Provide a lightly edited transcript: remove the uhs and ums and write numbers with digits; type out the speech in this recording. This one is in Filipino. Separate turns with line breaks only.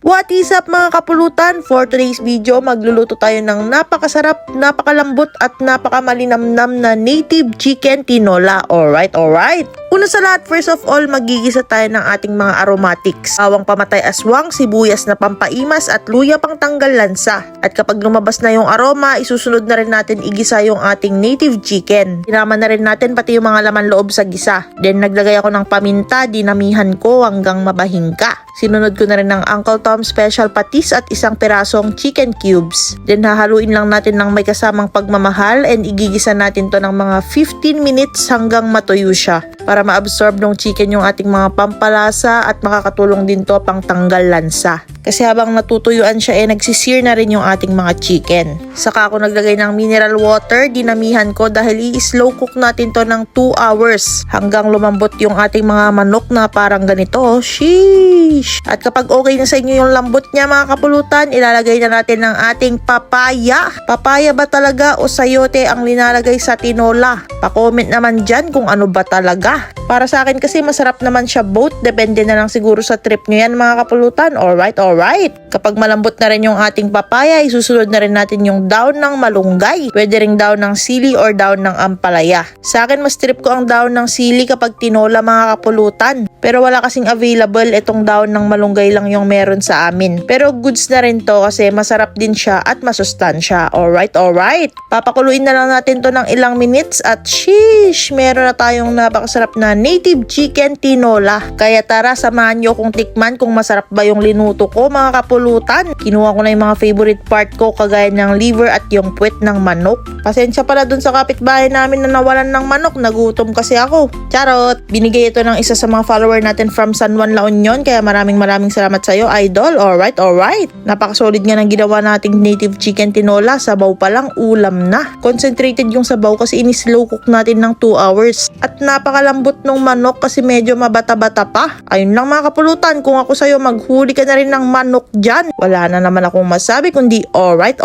What is up mga kapulutan? For today's video, magluluto tayo ng napakasarap, napakalambot at napakamalinamnam na native chicken tinola. Alright. Una sa lahat, first of all, magigisa tayo ng ating mga aromatics. Bawang pamatay aswang, sibuyas na pampaimas at luya pang tanggal lansa. At kapag lumabas na yung aroma, isusunod na rin natin igisa yung ating native chicken. Tinama na rin natin pati yung mga laman loob sa gisa. Then naglagay ako ng paminta, dinamihan ko hanggang mabahingka. Sinunod ko na rin ng Uncle Tom Special Patis at isang pirasong chicken cubes. Then hahaluin lang natin ng may kasamang pagmamahal and igigisa natin to ng mga 15 minutes hanggang matuyo siya para ma-absorb ng chicken yung ating mga pampalasa at makakatulong din to pang tanggal lansa. Kasi habang natutuyuan siya nagsisir na rin yung ating mga chicken. Saka ako naglagay ng mineral water, dinamihan ko dahil i-slow cook natin to ng 2 hours hanggang lumambot yung ating mga manok na parang ganito. Sheesh! At kapag okay na sa inyo yung lambot niya mga kapulutan, ilalagay na natin ng ating papaya. Papaya ba talaga o sayote ang linalagay sa tinola? Pa-comment naman dyan kung ano ba talaga. Para sa akin kasi masarap naman siya both. Depende na lang siguro sa trip nyo yan mga kapulutan. Alright. Kapag malambot na rin yung ating papaya, isusunod na rin natin yung daon ng malunggay. Pwede ring daon ng sili or daon ng ampalaya. Sa akin, mas trip ko ang daon ng sili kapag tinola mga kapulutan. Pero wala kasing available, itong daon ng malunggay lang yung meron sa amin. Pero goods na rin to kasi masarap din siya at masustansya. Alright. Papakuluin na lang natin to ng ilang minutes at sheesh! Meron na tayong napakasarap na native chicken tinola. Kaya tara, samahan nyo kung tikman kung masarap ba yung linuto ko mga kapulutan. Kinuha ko na yung mga favorite part ko kagaya ng liver at yung puwet ng manok. Pasensya pala dun sa kapitbahay namin na nawalan ng manok. Nagutom kasi ako. Charot! Binigay ito ng isa sa mga follower natin from San Juan, La Union. Kaya maraming salamat sa'yo, idol. Alright. Napakasolid nga ng ginawa nating native chicken tinola. Sabaw pa lang, ulam na. Concentrated yung sabaw kasi ini-slow cook natin ng 2 hours. At napakalambot ng manok kasi medyo mabata-bata pa. Ayun lang mga kapulutan. Kung ako sa'yo, maghuli ka na rin ng manok dyan. Wala na naman akong masabi kundi alright.